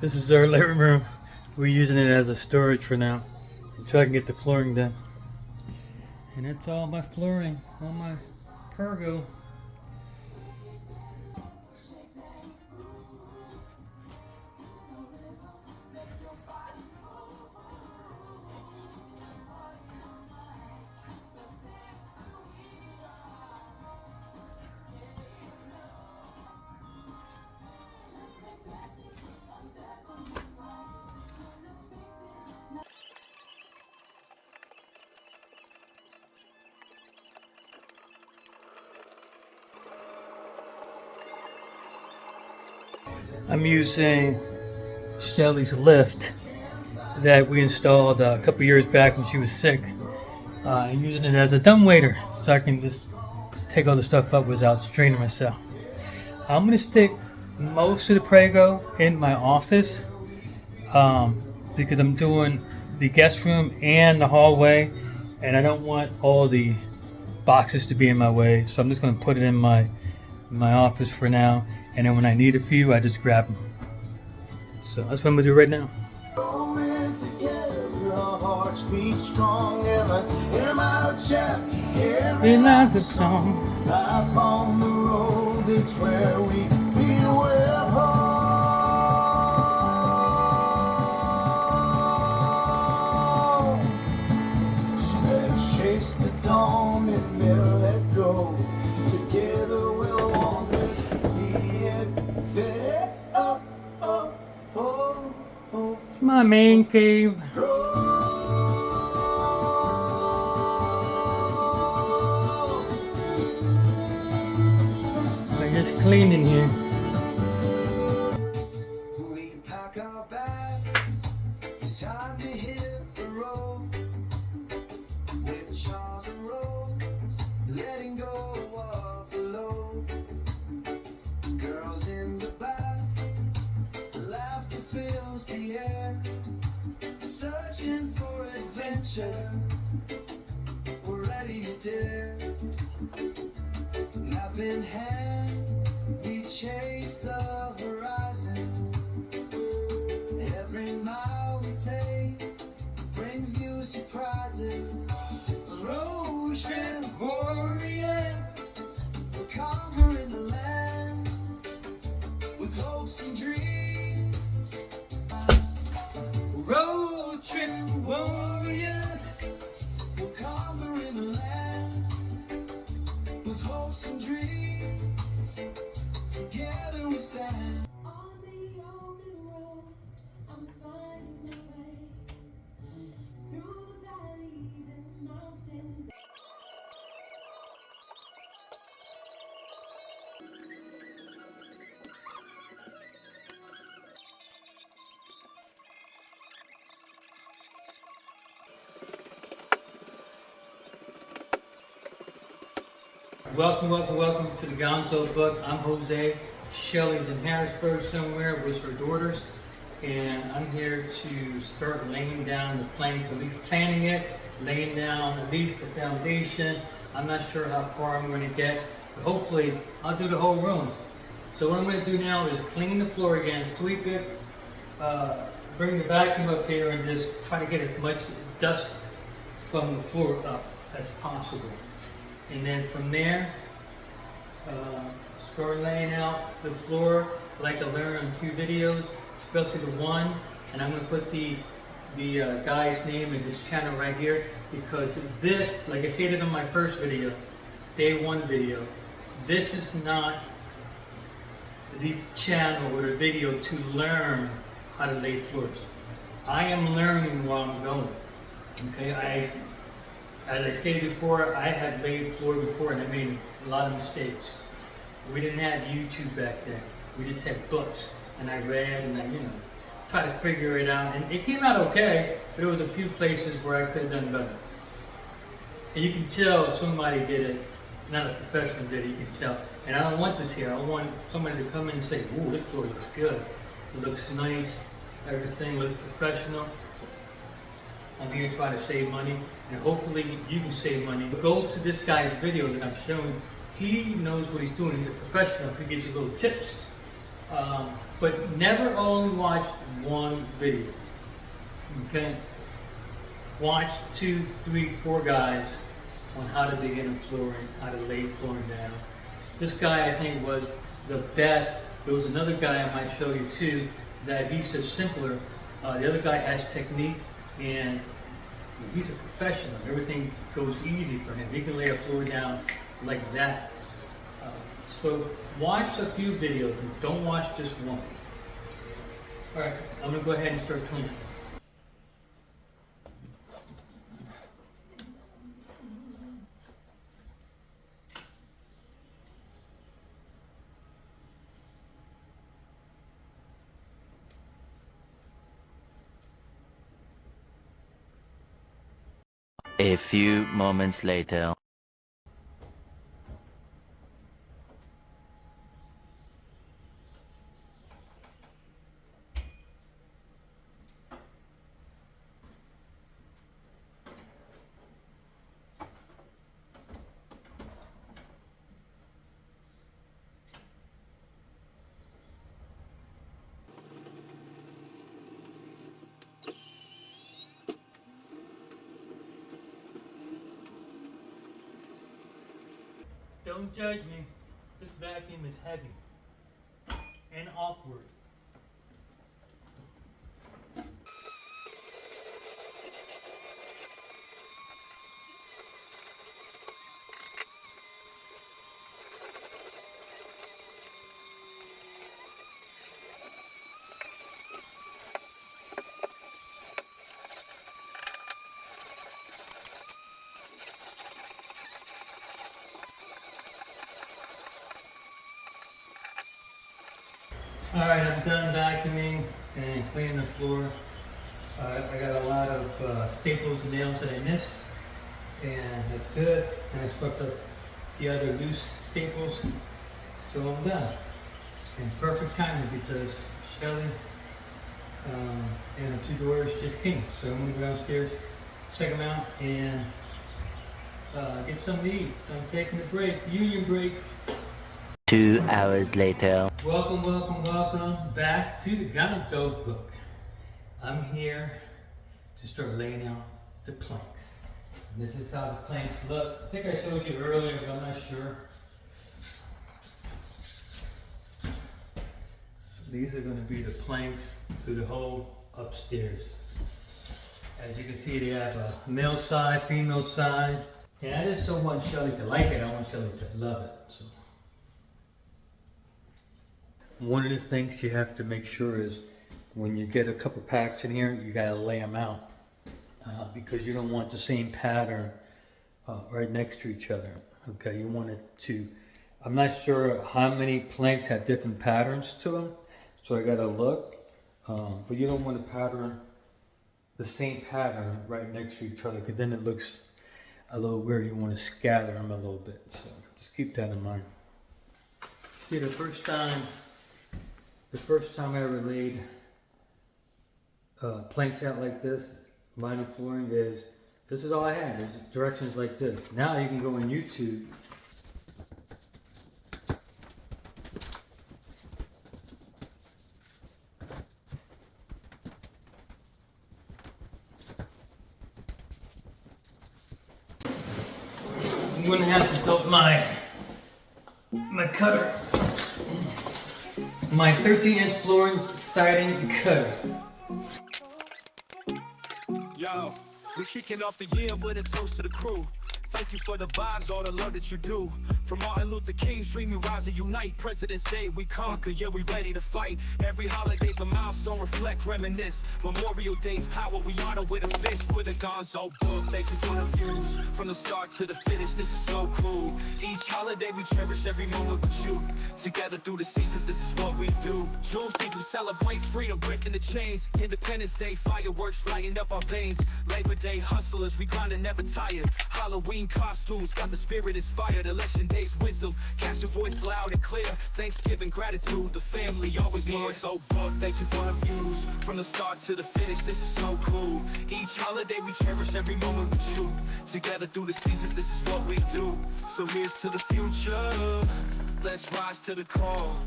This is our living room. We're using it as a storage for now until I can get the flooring done. And that's all my flooring on my pergo. I'm using Shelly's lift that we installed a couple years back when she was sick. I'm using it as a dumbwaiter so I can just take all the stuff up without straining myself. I'm going to stick most of the Prego in my office because I'm doing the guest room and the hallway, and I don't want all the boxes to be in my way, so I'm just going to put it in my office for now, and then when I need a few I just grab them. So that's what I'm going to do right now. We love the song. Life on the road, it's where we feel we're home. So let's chase the dawn and never let go. Together we'll walk the end. It's my man cave. Just cleaning here. We pack our bags. It's time to hit the road. With Charles and Rose, letting go of the load. Girls in the back, laughter fills the air. Searching for adventure, we're ready to dare. Map in hand, we chase the horizon. Every mile we take brings new surprises. Ocean warriors, we're conquering the land with hopes and dreams. Road trip warriors, we're conquering the land with hopes and dreams. Together we stand. On the open road, I'm finding my way through the valleys and mountains. Welcome to the Gonzo book. I'm Jose. Shelly's in Harrisburg somewhere with her daughters, and I'm here to start laying down the planks, at least planning it, laying down at least the foundation. I'm not sure how far I'm going to get, but hopefully I'll do the whole room. So what I'm going to do now is clean the floor again, sweep it, bring the vacuum up here, and just try to get as much dust from the floor up as possible. And then from there, start laying out the floor like I learned in a few videos, especially the one. And I'm going to put the guy's name in this channel right here, because this, like I stated in my first video, day one video, this is not the channel or the video to learn how to lay floors. I am learning while I'm going. Okay, as I stated before, I had laid floor before and I made a lot of mistakes. We didn't have YouTube back then. We just had books, and I read and I, tried to figure it out. And it came out okay, but there was a few places where I could have done better. And you can tell if somebody did it, not a professional did it, you can tell. And I don't want this here. I want somebody to come in and say, ooh, this floor looks good. It looks nice. Everything looks professional. I'm here trying to save money, and hopefully you can save money. Go to this guy's video that I'm showing. He knows what he's doing. He's a professional. He gives you little tips But never only watch one video. Okay? Watch 2, 3, 4 guys on how to begin a flooring, how to lay flooring down. This guy I think was the best. There was another guy I might show you too that he's just simpler. The other guy has techniques and he's a professional. Everything goes easy for him. He can lay a floor down like that. So watch a few videos. Don't watch just one. All right, I'm gonna go ahead and start cleaning. A few moments later. Don't judge me. This vacuum is heavy and awkward. Alright, I'm done vacuuming and cleaning the floor. I got a lot of staples and nails that I missed, and that's good. And I swept up the other loose staples, so I'm done. And perfect timing because Shelly and the 2 doors just came. So I'm gonna go downstairs, check them out, and get something to eat. So I'm taking a break, union break. 2 hours later. Welcome, welcome, welcome back to the Gonzo Book. I'm here to start laying out the planks. And this is how the planks look. I think I showed you earlier, but I'm not sure. These are going to be the planks to the whole upstairs. As you can see, they have a male side, female side. And I just don't want Shelly to like it, I want Shelly to love it. So. One of the things you have to make sure is when you get a couple packs in here, you gotta lay them out because you don't want the same pattern right next to each other. Okay, you want it to, I'm not sure how many planks have different patterns to them, so I gotta look, but you don't want to pattern the same pattern right next to each other because then it looks a little weird. You want to scatter them a little bit, so just keep that in mind. See, the first time I ever laid planks out like this, vinyl flooring, this is all I had. There's directions like this. Now you can go on YouTube. I'm gonna have to build my cutter. My 13-inch flooring siding cutter. Yo, we kicking off the year with a toast to the crew. Thank you for the vibes, all the love that you do. From Martin Luther King's dream, we rise and unite. President's Day, we conquer, yeah, we ready to fight. Every holiday's a milestone, reflect, reminisce. Memorial Day's power, we honor with a fist. With a Gonzo Book, thank you for the views. From the start to the finish, this is so cool. Each holiday, we cherish every moment with you. Together through the seasons, this is what we do. Juneteenth, we celebrate freedom, breaking the chains. Independence Day, fireworks lighting up our veins. Labor Day, hustlers, we grind and never tired. Halloween costumes, got the spirit inspired. Election Day's wisdom, cast your voice loud and clear. Thanksgiving, gratitude, the family always here. So book, thank you for the views. From the start to the finish, this is so cool. Each holiday, we cherish every moment with you. Together through the seasons, this is what we do. So here's to the future, let's rise to the call.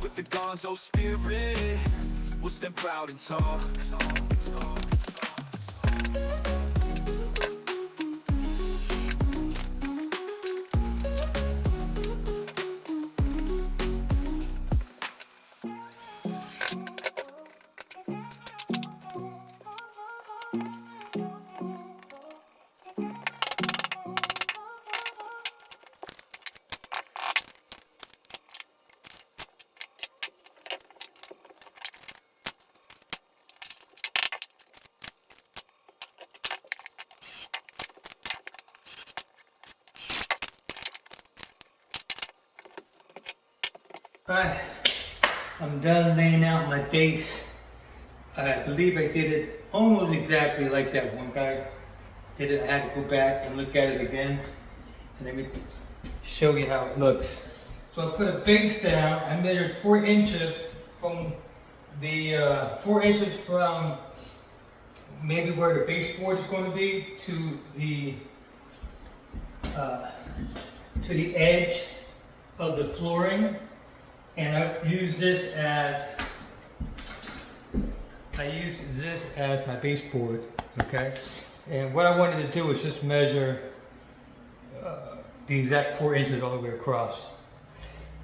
with the Gonzo spirit. We'll stand proud and tall. Alright, I'm done laying out my base. I believe I did it almost exactly like that one guy did it. I had to go back and look at it again. And let me show you how it looks. So I put a base down. I measured 4 inches from the 4 inches from maybe where the baseboard is going to be to the edge of the flooring. And I use this as my baseboard, okay? And what I wanted to do is just measure the exact 4 inches all the way across.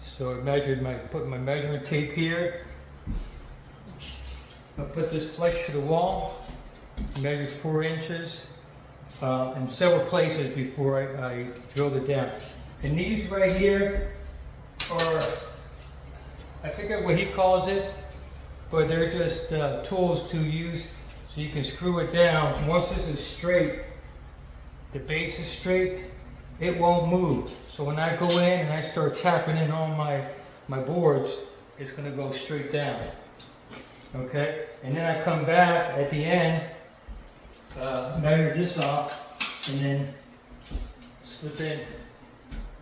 So I put my measuring tape here. I put this flush to the wall, measured 4 inches in several places before I drilled it down. And these right here are, I forget what he calls it, but they're just tools to use so you can screw it down. Once this is straight, the base is straight, it won't move. So when I go in and I start tapping in on my boards, it's gonna go straight down, okay? And then I come back at the end, measure this off, and then slip in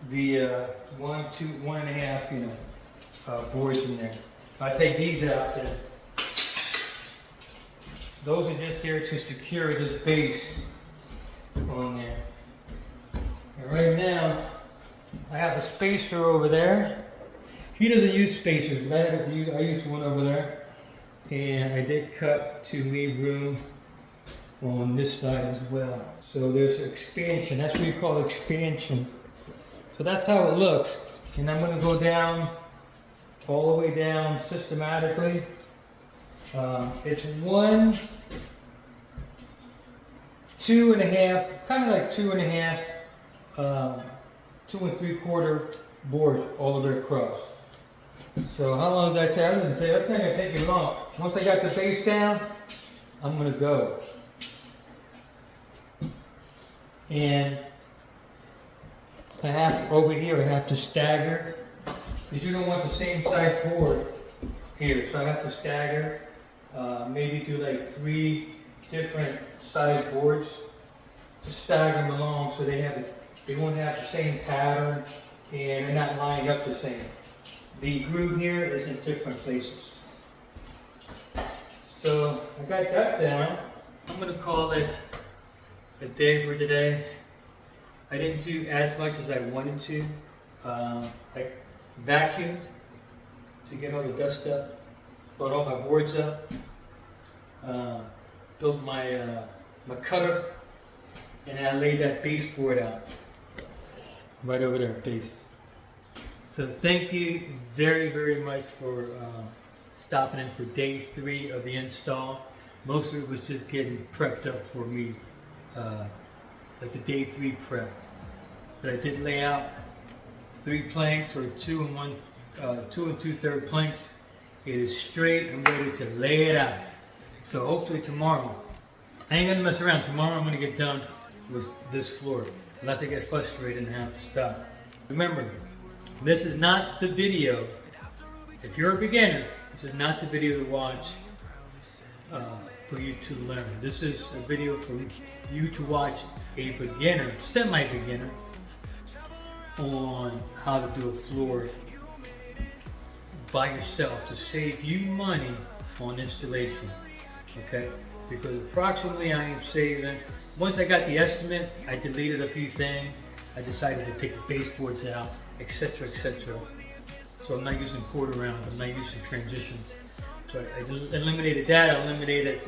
the 1, 2, 1.5, boards in there. If I take these out, then those are just there to secure this base on there. And right now, I have a spacer over there. He doesn't use spacers, but I use one over there. And I did cut to leave room on this side as well. So there's expansion. That's what you call expansion. So that's how it looks. And I'm going to go down all the way down systematically. It's 1, 2.5, kind of like 2.5, 2 3/4 boards all the way across. So how long does that take? I'm gonna tell you, that's not gonna take me long. Once I got the base down, I'm gonna go. And I have, over here, I have to stagger, because you don't want the same size board here. So I have to stagger, maybe do like 3 different size boards to stagger them along so they won't have the same pattern and they're not lining up the same. The groove here is in different places. So I got that down. I'm gonna call it a day for today. I didn't do as much as I wanted to. I vacuumed to get all the dust up, brought all my boards up, built my cutter, and I laid that baseboard out right over there, base. So thank you very, very much for stopping in for day 3 of the install. Most of it was just getting prepped up for me, like the day 3 prep. But I did lay out 3 planks, or 2 and 2/3 planks. It is straight. I'm ready to lay it out. So hopefully tomorrow, I ain't gonna mess around. Tomorrow I'm gonna get done with this floor, unless I get frustrated and have to stop. Remember, this is not the video. If you're a beginner, this is not the video to watch for you to learn. This is a video for you to watch a beginner, semi-beginner, on how to do a floor by yourself to save you money on installation. Okay? Because approximately I am saving, once I got the estimate, I deleted a few things. I decided to take the baseboards out, etc., etc. So I'm not using quarter rounds, I'm not using transitions. So I eliminated that, I eliminated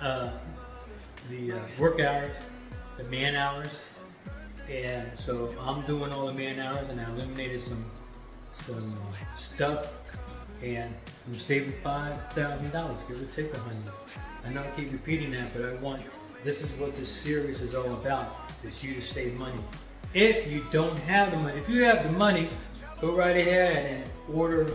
the work hours, the man hours. And so I'm doing all the man hours, and I eliminated some stuff, and I'm saving $5,000, give or take $100. I know I keep repeating that, but this is what this series is all about, is you to save money. If you don't have the money, if you have the money, go right ahead and order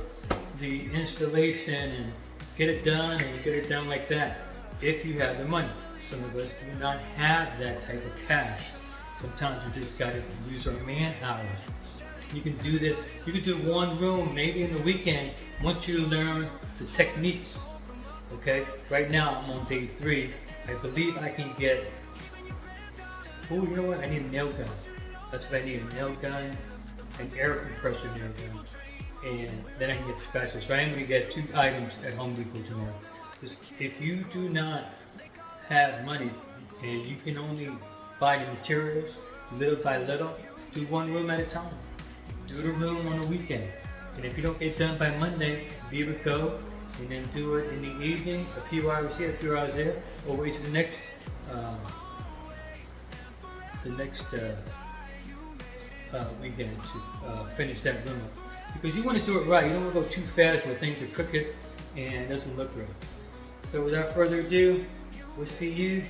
the installation and get it done, and get it done like that. If you have the money. Some of us do not have that type of cash. Sometimes we just gotta use our man hours. You can do this, you can do one room, maybe in the weekend, once you learn the techniques. Okay, right now I'm on day 3. I believe I can get, oh, you know what? I need a nail gun. That's what I need, a nail gun, an air compressor nail gun. And then I can get the spatula. So I'm gonna get 2 items at Home Depot tomorrow. If you do not have money and you can only buy the materials little by little, do one room at a time. Do the room on the weekend. And if you don't get done by Monday, leave it go, and then do it in the evening, a few hours here, a few hours there, or wait till the next weekend to finish that room up. Because you want to do it right. You don't want to go too fast where things are crooked and it doesn't look right. So without further ado, we'll see you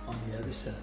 on the other side.